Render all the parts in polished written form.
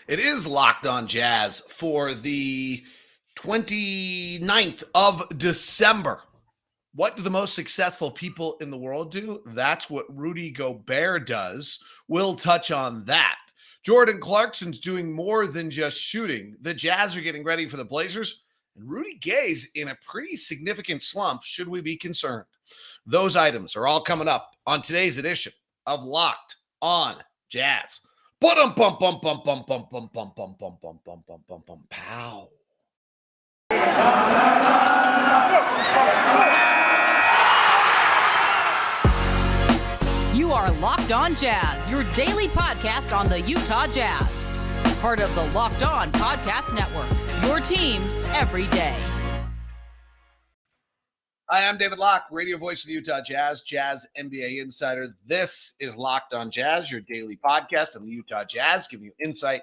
It is Locked on Jazz for the 29th of December. What do the most successful people in the world do? That's what Rudy Gobert does. We'll touch on that. Jordan Clarkson's doing more than just shooting. The Jazz are getting ready for the Blazers, and Rudy Gay's in a pretty significant slump. Should we be concerned? Those items are all coming up on today's edition of Locked on Jazz. Bum bum bum bum bum bum bum bum bum bum bum bum bum bum bum pow. You are Locked on Jazz, your daily podcast on the Utah Jazz. Part of the Locked On Podcast Network, your team every day. Hi, I'm David Locke, radio voice of the Utah Jazz, Jazz NBA insider. This is Locked on Jazz, your daily podcast on the Utah Jazz, giving you insight,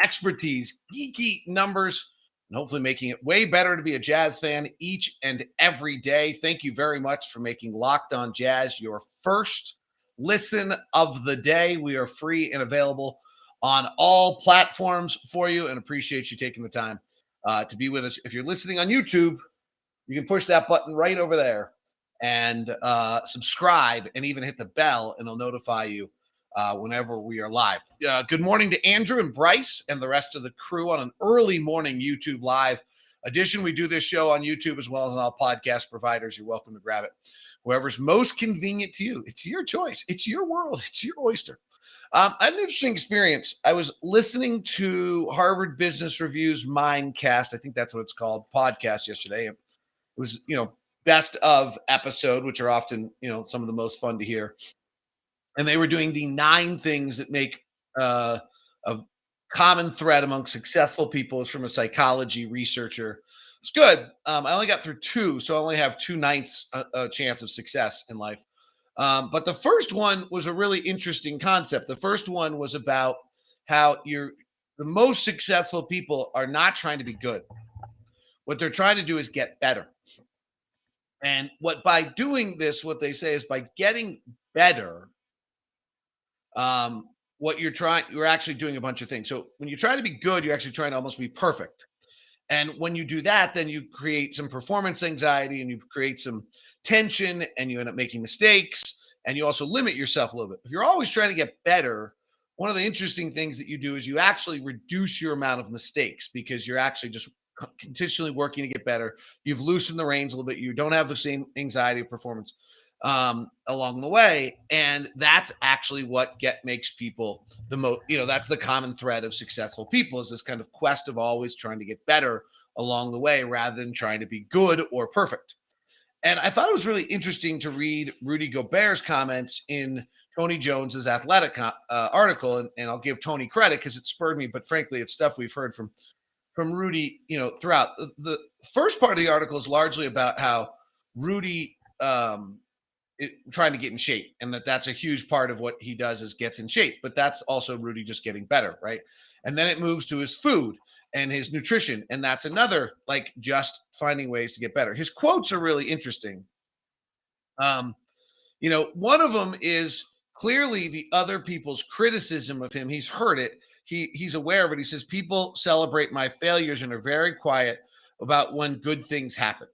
expertise, geeky numbers, and hopefully making it way better to be a Jazz fan each and every day. Thank you very much for making Locked on Jazz your first listen of the day. We are free and available on all platforms for you, and appreciate you taking the time to be with us. If you're listening on YouTube, you can push that button right over there and subscribe and even hit the bell, and it'll notify you whenever we are live. Good morning to Andrew and Bryce and the rest of the crew on an early morning YouTube Live edition. We do this show on YouTube as well as on all podcast providers. You're welcome to grab it whoever's most convenient to you. It's your choice. It's your world. It's your oyster. I had an interesting experience. I was listening to Harvard Business Review's Mindcast. I think that's what it's called, podcast yesterday. It was, best of episode, which are often, some of the most fun to hear. And they were doing the 9 things that make a common thread among successful people. Is from a psychology researcher. It's good. I only got through 2, so I only have 2/9 a chance of success in life. But the first one was a really interesting concept. The first one was about how the most successful people are not trying to be good. What they're trying to do is get better. And by doing this, what they say is by getting better, you're actually doing a bunch of things. So when you try to be good, you're actually trying to almost be perfect. And when you do that, then you create some performance anxiety and you create some tension and you end up making mistakes and you also limit yourself a little bit. If you're always trying to get better, one of the interesting things that you do is you actually reduce your amount of mistakes because you're actually just continually working to get better. You've loosened the reins a little bit. You don't have the same anxiety of performance along the way. And that's actually what makes people the most, that's the common thread of successful people, is this kind of quest of always trying to get better along the way rather than trying to be good or perfect. And I thought it was really interesting to read Rudy Gobert's comments in Tony Jones's Athletic article. And I'll give Tony credit because it spurred me, but frankly, it's stuff we've heard from Rudy, throughout. The first part of the article is largely about how Rudy trying to get in shape, and that's a huge part of what he does is gets in shape, but that's also Rudy just getting better, right? And then it moves to his food and his nutrition, and that's another, just finding ways to get better. His quotes are really interesting. One of them is clearly the other people's criticism of him. He's heard it. He's aware of it. He says, people celebrate my failures and are very quiet about when good things happen.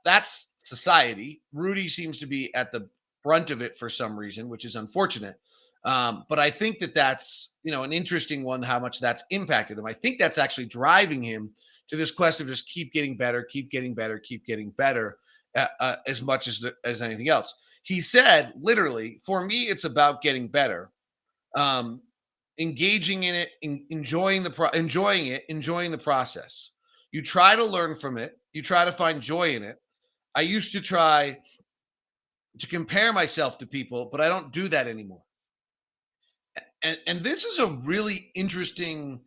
That's society. Rudy seems to be at the brunt of it for some reason, which is unfortunate. But I think that's, an interesting one, how much that's impacted him. I think that's actually driving him to this quest of just keep getting better, keep getting better, keep getting better as much as anything else. He said, literally, for me, it's about getting better. Engaging in it, enjoying the process. You try to learn from it. You try to find joy in it. I used to try to compare myself to people, but I don't do that anymore. And this is a really interesting,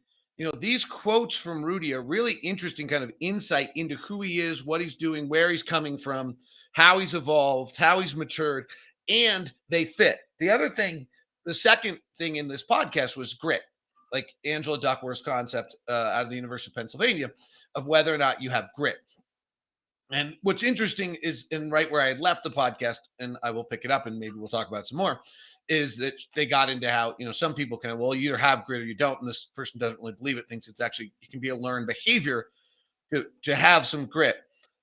these quotes from Rudy are really interesting kind of insight into who he is, what he's doing, where he's coming from, how he's evolved, how he's matured, and they fit. The second thing in this podcast was grit, like Angela Duckworth's concept out of the University of Pennsylvania of whether or not you have grit. And what's interesting is, and right where I had left the podcast, and I will pick it up and maybe we'll talk about it some more, is that they got into how, some people can, well, you either have grit or you don't. And this person doesn't really believe it, thinks it's actually, it can be a learned behavior to have some grit.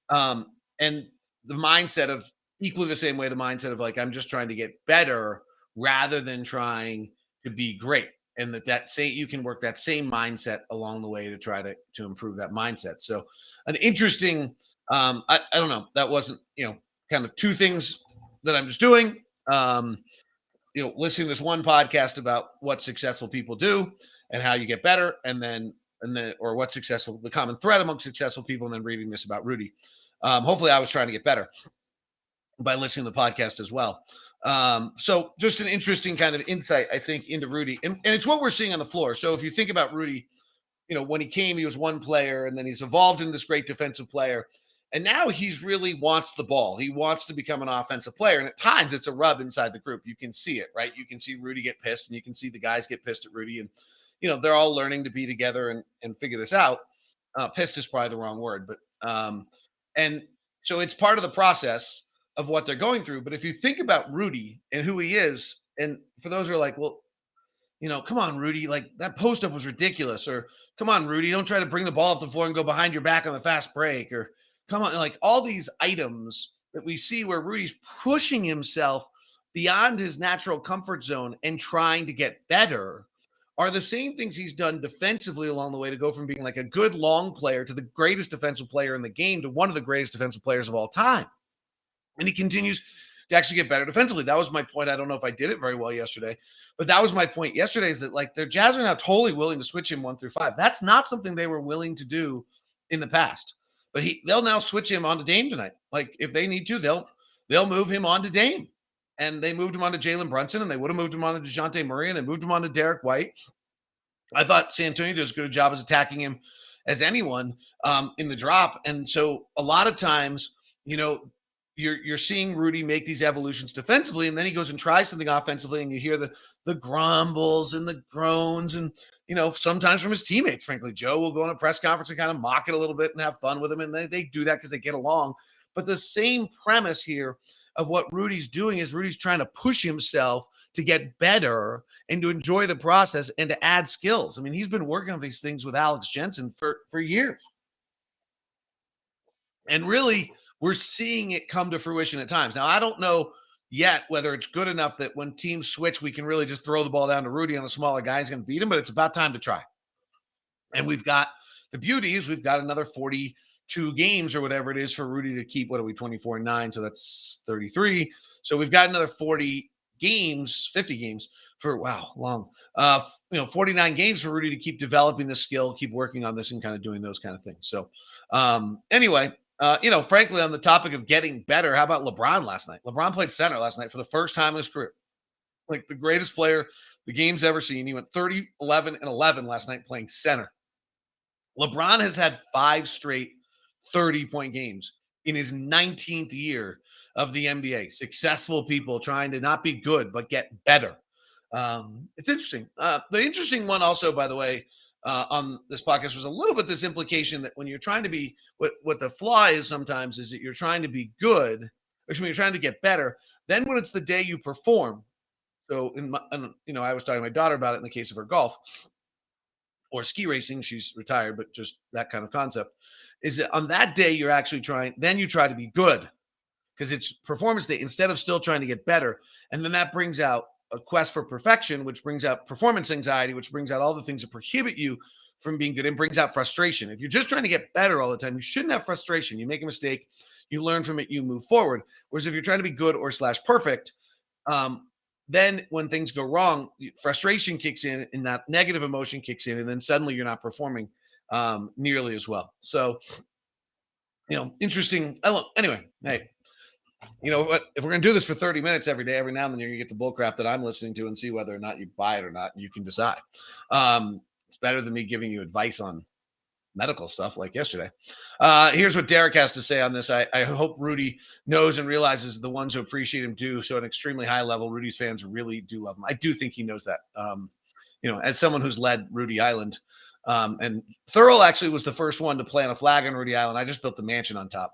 And the mindset of equally the same way, the mindset of like, I'm just trying to get better rather than trying to be great. And that say you can work that same mindset along the way to try to improve that mindset. So an interesting, I don't know, that wasn't, kind of two things that I'm just doing. Listening to this one podcast about what successful people do and how you get better, or what's successful, the common thread among successful people, and then reading this about Rudy. Hopefully I was trying to get better by listening to the podcast as well. So just an interesting kind of insight, I think, into Rudy. And it's what we're seeing on the floor. So if you think about Rudy, when he came, he was one player, and then he's evolved into this great defensive player. And now he's really wants the ball. He wants to become an offensive player. And at times it's a rub inside the group. You can see it, right? You can see Rudy get pissed, and you can see the guys get pissed at Rudy. And, they're all learning to be together and figure this out. Pissed is probably the wrong word, but, and so it's part of the process of what they're going through. But if you think about Rudy and who he is, and for those who are like, well, come on, Rudy, like that post up was ridiculous, or come on, Rudy, don't try to bring the ball up the floor and go behind your back on the fast break, or come on, like all these items that we see where Rudy's pushing himself beyond his natural comfort zone and trying to get better are the same things he's done defensively along the way to go from being like a good long player to the greatest defensive player in the game to one of the greatest defensive players of all time. And he continues to actually get better defensively. That was my point. I don't know if I did it very well yesterday, but that was my point yesterday, is that like their Jazz are now totally willing to switch him 1 through 5. That's not something they were willing to do in the past, but they'll now switch him onto Dame tonight. Like if they need to, they'll move him onto Dame. And they moved him on to Jalen Brunson, and they would have moved him on to DeJounte Murray, and they moved him on to Derek White. I thought San Antonio did as good a job as attacking him as anyone in the drop. And so a lot of times, you're seeing Rudy make these evolutions defensively, and then he goes and tries something offensively, and you hear the grumbles and the groans, and sometimes from his teammates. Frankly, Joe will go on a press conference and kind of mock it a little bit and have fun with him, and they do that because they get along. But the same premise here of what Rudy's doing is Rudy's trying to push himself to get better and to enjoy the process and to add skills. I mean, he's been working on these things with Alex Jensen for years. And really, we're seeing it come to fruition at times. Now, I don't know yet whether it's good enough that when teams switch, we can really just throw the ball down to Rudy on a smaller guy. He's going to beat him, but it's about time to try. And we've got the beauty is we've got another 42 games or whatever it is for Rudy to keep. What are we, 24-9? So that's 33. So we've got another 50 games for, long, 49 games for Rudy to keep developing this skill, keep working on this and kind of doing those kind of things. So anyway, frankly, on the topic of getting better, how about LeBron last night? LeBron played center last night for the first time in his career. Like the greatest player the game's ever seen. He went 30, 11, and 11 last night playing center. LeBron has had 5 straight 30-point games in his 19th year of the NBA. Successful people trying to not be good, but get better. It's interesting. The interesting one also, by the way, on this podcast was a little bit this implication that when you're trying to be, what the flaw is sometimes is that you're trying to be good, or when you're trying to get better, then when it's the day you perform. So, I was talking to my daughter about it in the case of her golf or ski racing. She's retired, but just that kind of concept is that on that day, you're actually then you try to be good because it's performance day instead of still trying to get better. And then that brings out a quest for perfection, which brings out performance anxiety, which brings out all the things that prohibit you from being good and brings out frustration. If you're just trying to get better all the time, you shouldn't have frustration. You make a mistake, you learn from it, you move forward. Whereas if you're trying to be good or /perfect, then when things go wrong, frustration kicks in and that negative emotion kicks in, and then suddenly you're not performing nearly as well. So, interesting. Anyway, hey, you know what? If we're going to do this for 30 minutes every day, every now and then you're going to get the bull crap that I'm listening to and see whether or not you buy it or not. And you can decide. It's better than me giving you advice on medical stuff like yesterday. Here's what Derek has to say on this. I hope Rudy knows and realizes the ones who appreciate him do so at an extremely high level. Rudy's fans really do love him. I do think he knows that. As someone who's led Rudy Island, and Thurl actually was the first one to plant a flag on Rudy Island. I just built the mansion on top.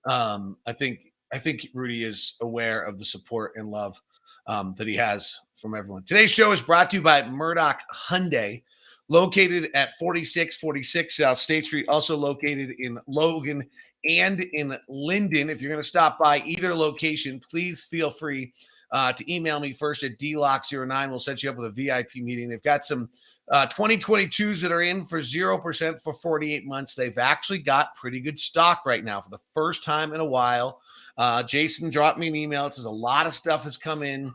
I think Rudy is aware of the support and love that he has from everyone. Today's show is brought to you by Murdoch Hyundai, located at 4646 South State Street, also located in Logan and in Linden. If you're going to stop by either location, please feel free to email me first at dlock09. We'll set you up with a VIP meeting. They've got some 2022s that are in for 0% for 48 months. They've actually got pretty good stock right now for the first time in a while. Jason dropped me an email. It says a lot of stuff has come in,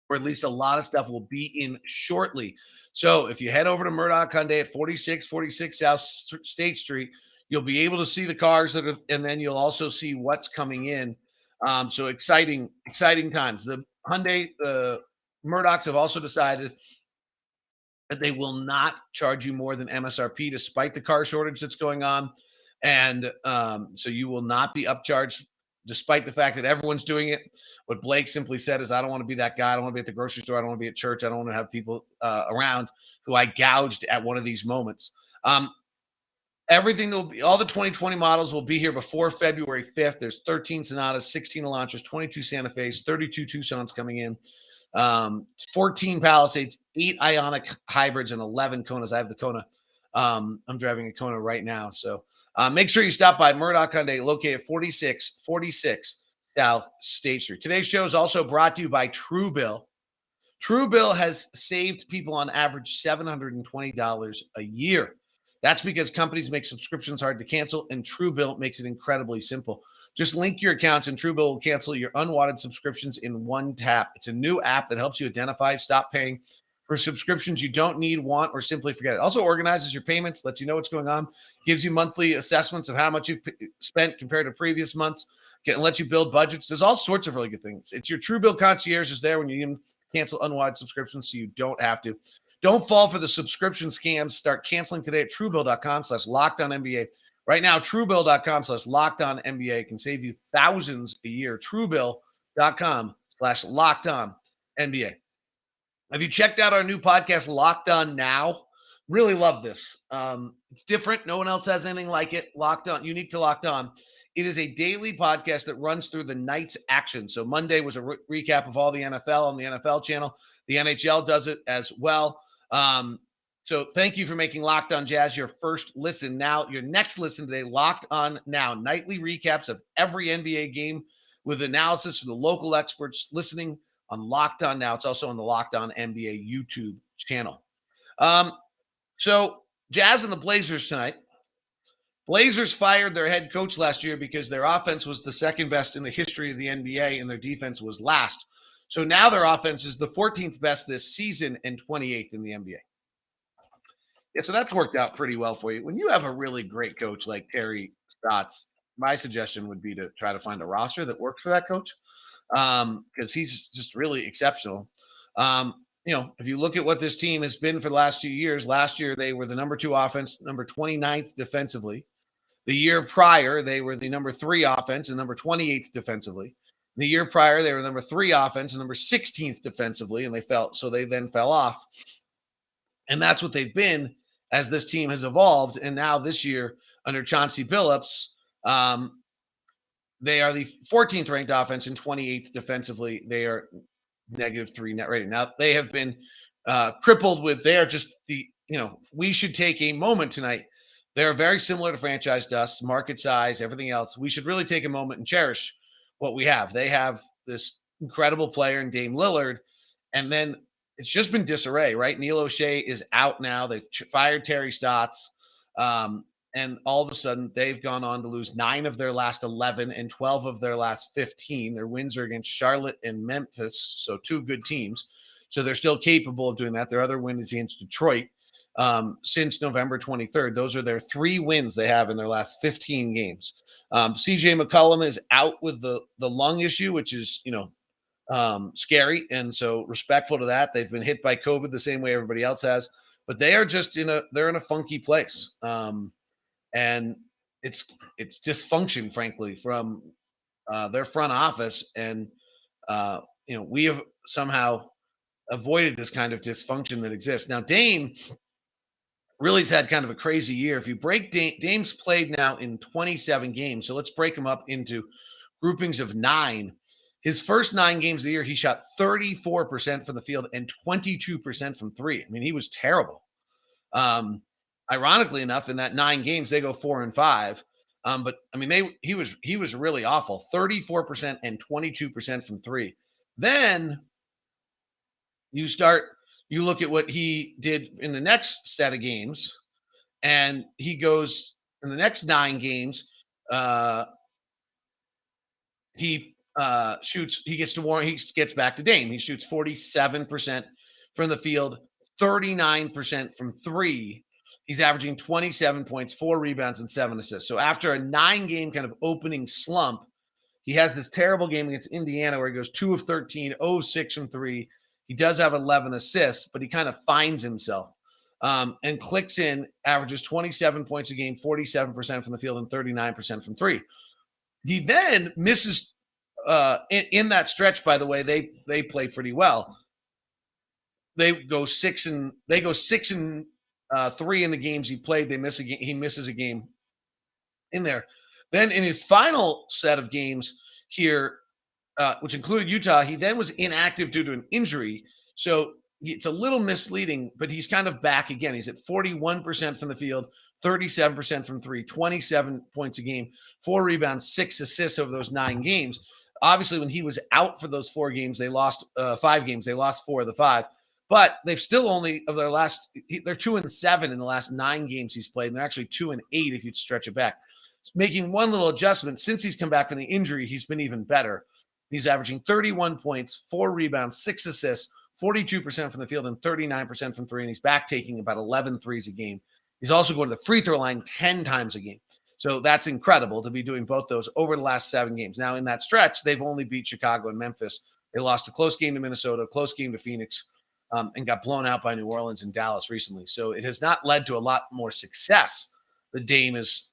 or at least a lot of stuff will be in shortly. So if you head over to Murdoch Hyundai at 4646 South State Street, you'll be able to see the cars that are, and then you'll also see what's coming in. So exciting times. The Murdochs have also decided that they will not charge you more than MSRP despite the car shortage that's going on. And so you will not be upcharged despite the fact that everyone's doing it. What Blake simply said is, I don't want to be that guy. I don't want to be at the grocery store. I don't want to be at church. I don't want to have people around who I gouged at one of these moments. Everything will be, all the 2020 models will be here before February 5th. There's 13 Sonatas, 16 Elantras, 22 Santa Fe's, 32 Tucsons coming in, 14 Palisades, 8 Ioniq hybrids, and 11 Konas. I have the Kona. I'm driving a Kona right now. So make sure you stop by Murdoch Hyundai, located at 4646 South State Street. Today's show is also brought to you by Truebill. Truebill has saved people on average $720 a year. That's because companies make subscriptions hard to cancel, and Truebill makes it incredibly simple. Just link your accounts, and Truebill will cancel your unwanted subscriptions in one tap. It's a new app that helps you identify, stop paying for subscriptions you don't need, want, or simply forget. It also organizes your payments, lets you know what's going on, gives you monthly assessments of how much you've spent compared to previous months, and lets you build budgets. There's all sorts of really good things. It's your Truebill concierge is there when you cancel unwanted subscriptions, so you don't have to. Don't fall for the subscription scams. Start canceling today at Truebill.com/LockedOnNBA. Right now, Truebill.com/LockedOnNBA can save you thousands a year. Truebill.com/LockedOnNBA. Have you checked out our new podcast, Locked On Now? Really love this. It's different. No one else has anything like it. Locked On, unique to Locked On. It is a daily podcast that runs through the night's action. So Monday was a recap of all the NFL on the NFL channel. The NHL does it as well. So thank you for making Locked On Jazz your first listen. Now, your next listen today, Locked On Now, nightly recaps of every NBA game with analysis from the local experts listening on Locked On Now. It's also on the Locked On NBA YouTube channel. So Jazz and the Blazers tonight. Blazers fired their head coach last year because their offense was the second best in the history of the NBA and their defense was last. So now their offense is the 14th best this season and 28th in the NBA. Yeah, so that's worked out pretty well for you. When you have a really great coach like Terry Stotts, my suggestion would be to try to find a roster that works for that coach because he's just really exceptional. If you look at what this team has been for the last 2 years, last year they were the number 2 offense, number 29th defensively. The year prior, they were the number 3 offense and number 28th defensively. The year prior, they were number 3 offense and number 16th defensively, and they then fell off. And that's what they've been as this team has evolved. And now this year, under Chauncey Billups, they are the 14th ranked offense and 28th defensively. They are -3 net rating. Now, they have been crippled with, they are just we should take a moment tonight. They're very similar to franchise dust, market size, everything else. We should really take a moment and cherish what we have. They have this incredible player in Dame Lillard, and then it's just been disarray, right? Neil O'Shea is out now. They've fired Terry Stotts, and all of a sudden they've gone on to lose 9 of their last 11 and 12 of their last 15. Their wins are against Charlotte and Memphis, so 2 good teams. So they're still capable of doing that. Their other win is against Detroit. Since November 23rd. Those are their 3 wins they have in their last 15 games. CJ McCollum is out with the lung issue, which is, scary. And so respectful to that. They've been hit by COVID the same way everybody else has, but they are just they're in a funky place. And it's dysfunction, frankly, from their front office. And, we have somehow avoided this kind of dysfunction that exists. Now, Dame Really's had kind of a crazy year. If you break Dame's played now in 27 games, so let's break them up into groupings of 9. His first 9 games of the year, he shot 34% from the field and 22% from 3. I mean, he was terrible. Ironically enough, in that 9 games, they go 4-5. But I mean, he was really awful. 34% and 22% from 3. Then you look at what he did in the next set of games, and he goes in the next 9 games. He shoots. He gets to Warren. He gets back to Dame. He shoots 47% from the field, 39% from 3. He's averaging 27 points, 4 rebounds, and 7 assists. So after a 9-game kind of opening slump, he has this terrible game against Indiana where he goes 2 of 13, 0 of 6 from 3. He does have 11 assists, but he kind of finds himself and clicks in, averages 27 points a game, 47% from the field, and 39% from 3. He then misses in that stretch. By the way, they play pretty well. They go 6 and 3 in the games he played. He misses a game in there. Then in his final set of games here, which included Utah, he then was inactive due to an injury. So it's a little misleading, but he's kind of back again. He's at 41% from the field, 37% from 3, 27 points a game, 4 rebounds, 6 assists over those 9 games. Obviously, when he was out for those 4 games, they lost 5 games. They lost 4 of the 5. But they've still only of their last, they're 2-7 in the last 9 games he's played. And they're actually 2-8 if you'd stretch it back. Making one little adjustment since he's come back from the injury, he's been even better. He's averaging 31 points, 4 rebounds, 6 assists, 42% from the field, and 39% from 3. And he's back taking about 11 threes a game. He's also going to the free throw line 10 times a game. So that's incredible to be doing both those over the last 7 games. Now, in that stretch, they've only beat Chicago and Memphis. They lost a close game to Minnesota, a close game to Phoenix, and got blown out by New Orleans and Dallas recently. So it has not led to a lot more success. The Dame is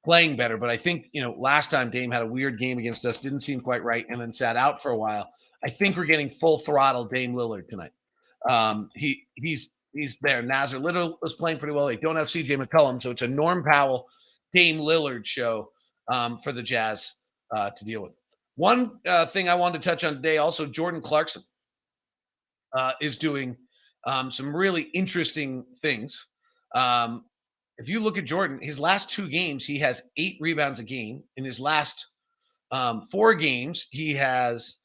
playing better. But I think, last time Dame had a weird game against us, didn't seem quite right, and then sat out for a while. I think we're getting full throttle Dame Lillard tonight. He's there. Nazar Little was playing pretty well. They don't have CJ McCollum, so it's a Norm Powell, Dame Lillard show for the Jazz to deal with. One thing I wanted to touch on today, also Jordan Clarkson is doing some really interesting things. If you look at Jordan, his last 2 games, he has 8 rebounds a game. In his last 4 games, he has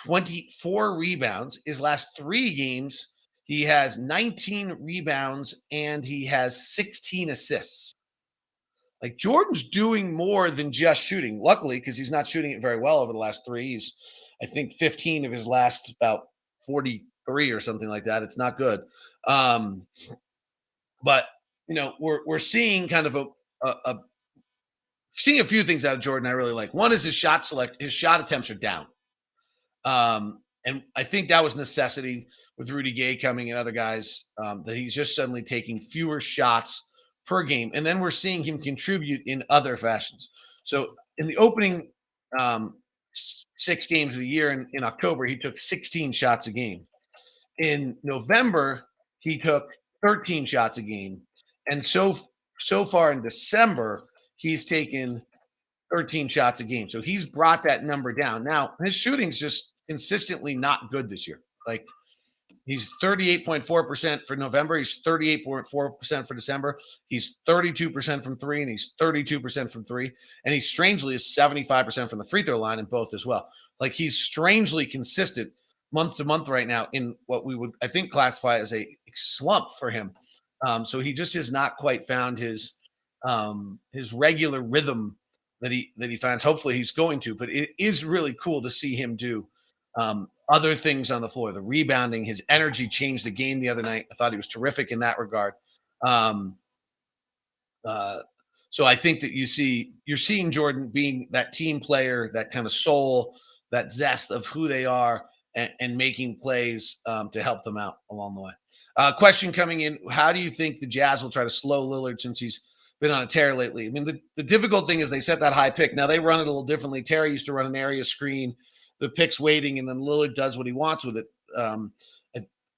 24 rebounds. His last 3 games, he has 19 rebounds and he has 16 assists. Like, Jordan's doing more than just shooting. Luckily, because he's not shooting it very well over the last 3. He's, I think, 15 of his last about 43 or something like that. It's not good. But we're seeing kind of seeing a few things out of Jordan I really like. One is his shot attempts are down. And I think that was necessity with Rudy Gay coming and other guys, that he's just suddenly taking fewer shots per game. And then we're seeing him contribute in other fashions. So in the opening 6 games of the year in October, he took 16 shots a game. In November, he took 13 shots a game. And so far in December, he's taken 13 shots a game. So he's brought that number down. Now, his shooting's just consistently not good this year. Like, he's 38.4% for November. He's 38.4% for December. He's 32% from 3, and he's 32% from 3. And he strangely is 75% from the free throw line in both as well. Like, he's strangely consistent month to month right now in what we would, I think, classify as a slump for him. So he just has not quite found his regular rhythm that he finds. Hopefully he's going to, but it is really cool to see him do other things on the floor. The rebounding, his energy changed the game the other night. I thought he was terrific in that regard. So I think that you're seeing Jordan being that team player, that kind of soul, that zest of who they are, and making plays to help them out along the way. Question coming in: how do you think the Jazz will try to slow Lillard since he's been on a tear lately? I mean, the difficult thing is they set that high pick. Now they run it a little differently. Terry used to run an area screen, the pick's waiting, and then Lillard does what he wants with it.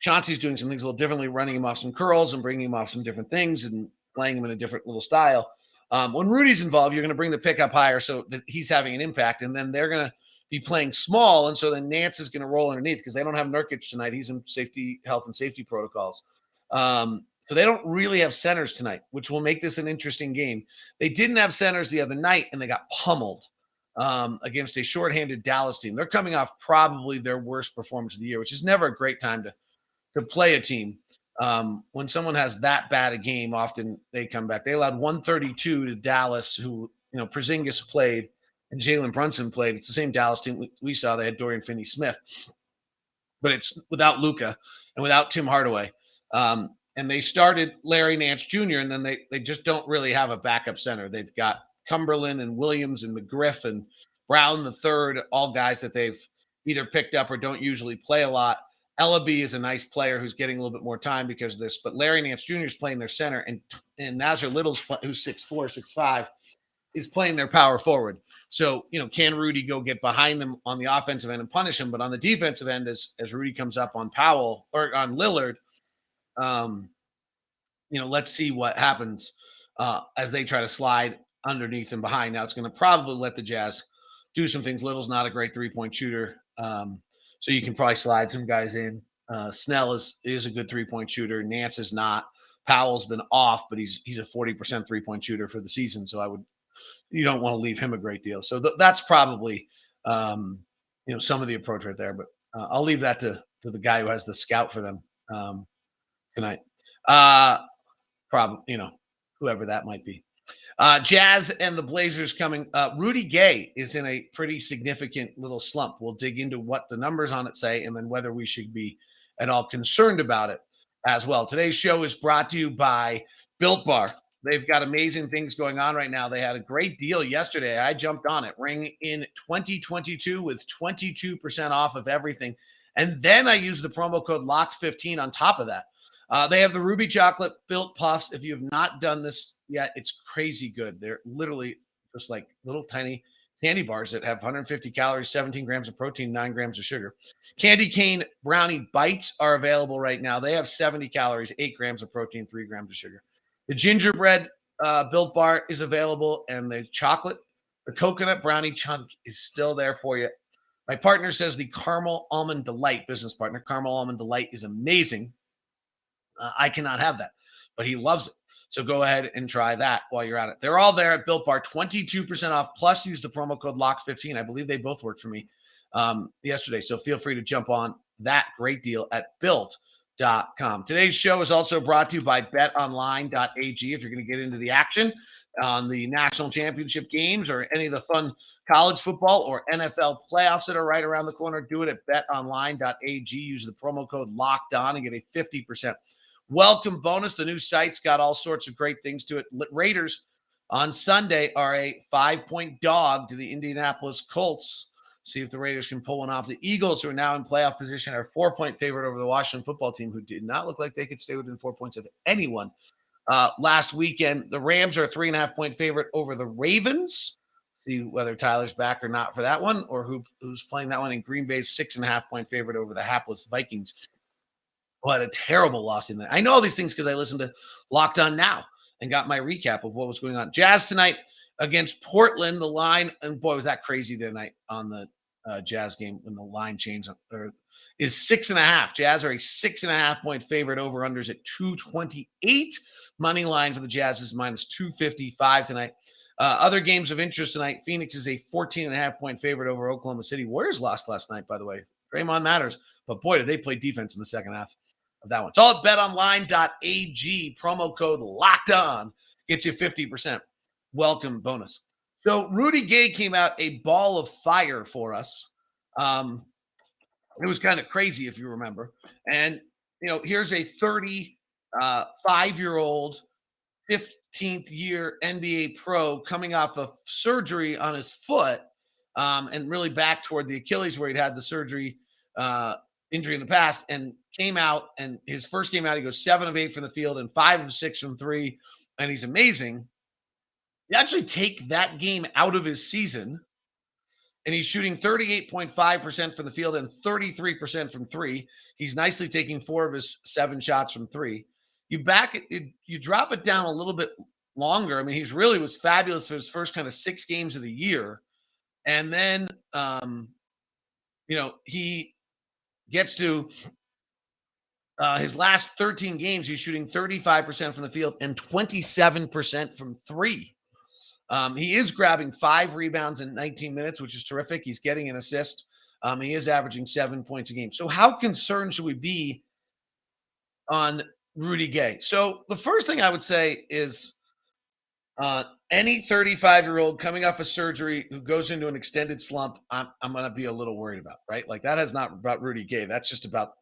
Chauncey's doing some things a little differently, running him off some curls and bringing him off some different things and playing him in a different little style. When Rudy's involved, you're going to bring the pickup higher so that he's having an impact, and then they're going to be playing small, and so then Nance is going to roll underneath because they don't have Nurkic tonight. He's in health and safety protocols. So they don't really have centers tonight, which will make this an interesting game. They didn't have centers the other night, and they got pummeled against a shorthanded Dallas team. They're coming off probably their worst performance of the year, which is never a great time to play a team. When someone has that bad a game, often they come back. They allowed 132 to Dallas, who, Porzingis played and Jalen Brunson played. It's the same Dallas team we saw. They had Dorian Finney-Smith, but it's without Luka and without Tim Hardaway. And they started Larry Nance Jr., and then they just don't really have a backup center. They've got Cumberland and Williams and McGriff and Brown the third, all guys that they've either picked up or don't usually play a lot. Ellaby is a nice player who's getting a little bit more time because of this, but Larry Nance Jr. is playing their center, and Nazir Little's, who's 6'4", 6'5", is playing their power forward. So, can Rudy go get behind them on the offensive end and punish him? But on the defensive end, as Rudy comes up on Powell or on Lillard, let's see what happens as they try to slide underneath and behind. Now it's going to probably let the Jazz do some things. Little's not a great three-point shooter, so you can probably slide some guys in. Snell is a good three-point shooter. Nance is not. Powell's been off, but he's a 40% three-point shooter for the season. So you don't want to leave him a great deal. So that's probably some of the approach right there. But I'll leave that to the guy who has the scout for them tonight. Probably, whoever that might be. Jazz and the Blazers coming. Rudy Gay is in a pretty significant little slump. We'll dig into what the numbers on it say and then whether we should be at all concerned about it as well. Today's show is brought to you by Built Bar. They've got amazing things going on right now. They had a great deal yesterday. I jumped on it. Ring in 2022 with 22% off of everything. And then I used the promo code LOCK15 on top of that. They have the Ruby Chocolate Built Puffs. If you have not done this yet, it's crazy good. They're literally just like little tiny candy bars that have 150 calories, 17 grams of protein, 9 grams of sugar. Candy cane brownie bites are available right now. They have 70 calories, 8 grams of protein, 3 grams of sugar. The gingerbread Built Bar is available, and the coconut brownie chunk is still there for you. My partner says the Caramel Almond Delight, business partner, Caramel Almond Delight is amazing. I cannot have that, but he loves it. So go ahead and try that while you're at it. They're all there at Built Bar, 22% off, plus use the promo code LOCK15. I believe they both worked for me yesterday. So feel free to jump on that great deal at built.com. Today's show is also brought to you by betonline.ag. If you're going to get into the action on the national championship games or any of the fun college football or NFL playoffs that are right around the corner, do it at betonline.ag. Use the promo code LOCKEDON and get a 50% welcome bonus. The new site's got all sorts of great things to it. Raiders on Sunday are a 5-point dog to the Indianapolis Colts. See if the Raiders can pull one off. The Eagles, who are now in playoff position, are a 4-point favorite over the Washington football team, who did not look like they could stay within 4 points of anyone last weekend. The Rams are a 3.5-point favorite over the Ravens. See whether Tyler's back or not for that one, or who's playing that one. In Green Bay's 6.5-point favorite over the hapless Vikings. What a terrible loss in there. I know all these things because I listened to Locked On Now and got my recap of what was going on. Jazz tonight against Portland. The line, and boy, was that crazy the night on the Jazz game when the line changed, is 6.5. Jazz are a 6.5-point favorite. Over unders at 228. Money line for the Jazz is minus 255 tonight. Other games of interest tonight. Phoenix is a 14.5-point favorite over Oklahoma City. Warriors lost last night, by the way. Draymond matters, but boy, did they play defense in the second half of that one. It's all at betonline.ag. Promo code LOCKEDON gets you 50% welcome bonus. So Rudy Gay came out a ball of fire for us. It was kind of crazy, if you remember. And, here's a 35-year-old, 15th year NBA pro coming off of surgery on his foot and really back toward the Achilles where he'd had the surgery injury in the past, and came out, and his first game out, he goes 7 of 8 from the field and 5 of 6 from 3, and he's amazing. You actually take that game out of his season, and he's shooting 38.5% from the field and 33% from three. He's nicely taking 4 of his 7 shots from three. You back it, you drop it down a little bit longer. I mean, he's really was fabulous for his first kind of 6 games of the year. And then he gets to his last 13 games, he's shooting 35% from the field and 27% from three. He is grabbing 5 rebounds in 19 minutes, which is terrific. He's getting an assist. He is averaging 7 points a game. So how concerned should we be on Rudy Gay? So the first thing I would say is any 35-year-old coming off a surgery who goes into an extended slump, I'm going to be a little worried about, right? Like that is not about Rudy Gay. That's just about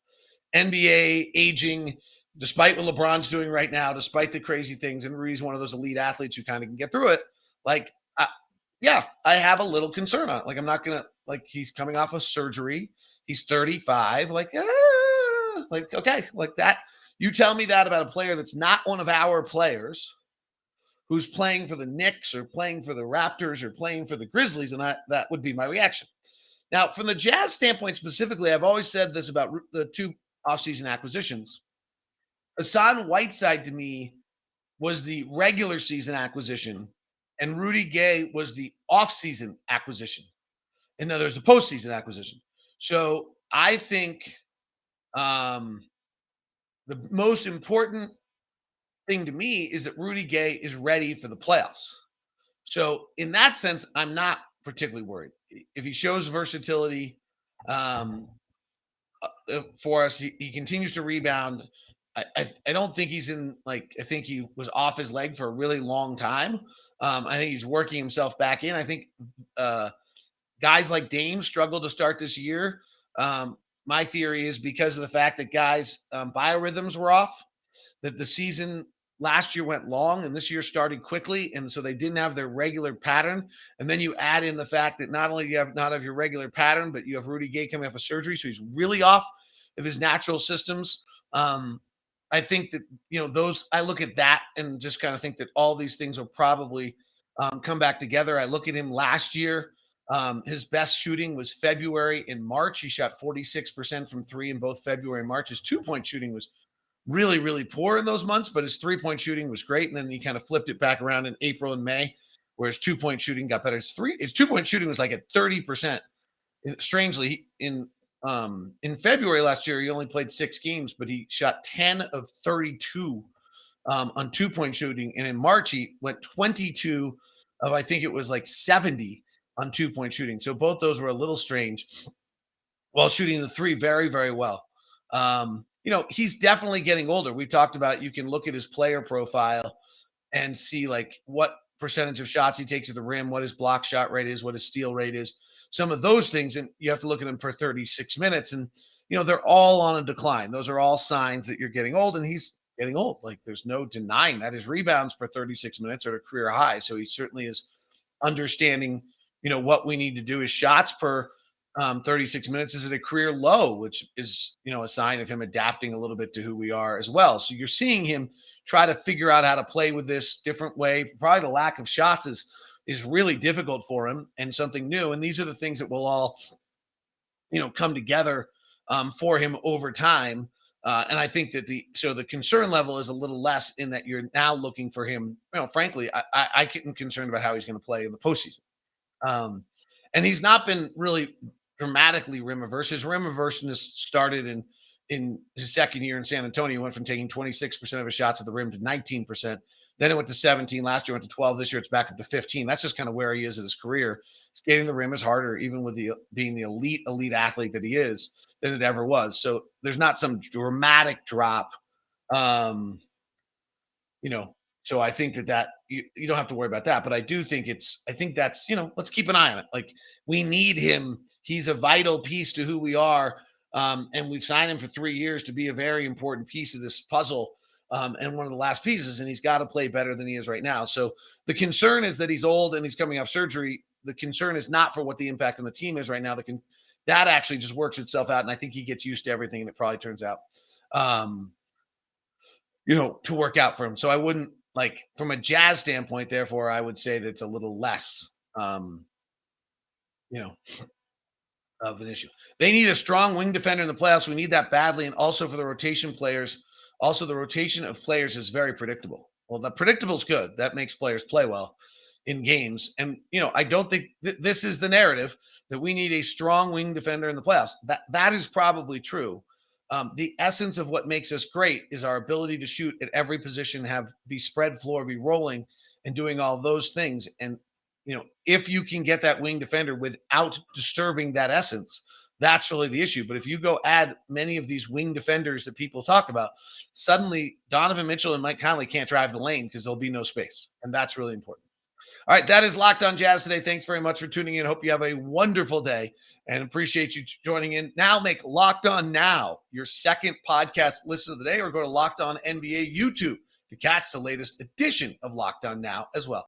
NBA aging, despite what LeBron's doing right now, despite the crazy things. And Rudy's one of those elite athletes who kind of can get through it. Like, I have a little concern on it. Like, I'm not going to, like, he's coming off of surgery. He's 35. Like, okay, like that. You tell me that about a player that's not one of our players who's playing for the Knicks or playing for the Raptors or playing for the Grizzlies, and that would be my reaction. Now, from the Jazz standpoint specifically, I've always said this about the 2 offseason acquisitions. Hassan Whiteside, to me, was the regular season acquisition, and Rudy Gay was the offseason acquisition. And now there's a postseason acquisition. So I think the most important thing to me is that Rudy Gay is ready for the playoffs. So in that sense, I'm not particularly worried. If he shows versatility for us, he continues to rebound. I don't think he's in, like, I think he was off his leg for a really long time. I think he's working himself back in. I think guys like Dame struggled to start this year. My theory is because of the fact that guys' biorhythms were off, that the season last year went long and this year started quickly. And so they didn't have their regular pattern. And then you add in the fact that not only do you have not have your regular pattern, but you have Rudy Gay coming off of surgery. So he's really off of his natural systems. I think that, those, I look at that and just kind of think that all these things will probably come back together. I look at him last year. His best shooting was February and March. He shot 46% from three in both February and March. His 2-point shooting was really, really poor in those months, but his 3-point shooting was great. And then he kind of flipped it back around in April and May, where his 2-point shooting got better. His 2-point shooting was like at 30%. Strangely, in February last year, he only played 6 games, but he shot 10 of 32 on 2-point shooting. And in March, he went 22 of, I think it was like 70 on 2-point shooting. So both those were a little strange, while shooting the 3 very, very well. He's definitely getting older. We talked about, you can look at his player profile and see like what percentage of shots he takes at the rim, what his block shot rate is, what his steal rate is, some of those things. And you have to look at him per 36 minutes. And, they're all on a decline. Those are all signs that you're getting old, and he's getting old. Like, there's no denying that. His rebounds per 36 minutes are at a career high. So he certainly is understanding, what we need to do. His shots per 36 minutes is at a career low, which is, a sign of him adapting a little bit to who we are as well. So you're seeing him try to figure out how to play with this different way. Probably the lack of shots is really difficult for him and something new. And these are the things that will all, come together for him over time. And I think that the concern level is a little less in that you're now looking for him. Frankly, I get concerned about how he's going to play in the postseason. And he's not been really dramatically rim averse. His rim averseness started in his second year in San Antonio. He went from taking 26% of his shots at the rim to 19%. Then it went to 17 last year, went to 12 this year. It's back up to 15. That's just kind of where he is in his career. Skating the rim is harder, even with being the elite athlete that he is, than it ever was. So there's not some dramatic drop. So I think that you don't have to worry about that. But I do think that's, let's keep an eye on it. Like, we need him. He's a vital piece to who we are. And we've signed him for 3 years to be a very important piece of this puzzle. And one of the last pieces, and he's got to play better than he is right now. So the concern is that he's old and he's coming off surgery. The concern is not for what the impact on the team is right now. That actually just works itself out. And I think he gets used to everything, and it probably turns out, to work out for him. So I wouldn't, like, from a Jazz standpoint, therefore, I would say that it's a little less of an issue. They need a strong wing defender in the playoffs. We need that badly. And also for the rotation players, also the rotation of players is very predictable. Well, the predictable is good. That makes players play well in games. And, I don't think this is the narrative that we need a strong wing defender in the playoffs. That is probably true. The essence of what makes us great is our ability to shoot at every position, be spread floor, be rolling and doing all those things. And, if you can get that wing defender without disturbing that essence, that's really the issue. But if you go add many of these wing defenders that people talk about, suddenly Donovan Mitchell and Mike Conley can't drive the lane because there'll be no space. And that's really important. All right, that is Locked On Jazz today. Thanks very much for tuning in. Hope you have a wonderful day and appreciate you joining in. Now make Locked On Now your second podcast listen of the day, or go to Locked On NBA YouTube to catch the latest edition of Locked On Now as well.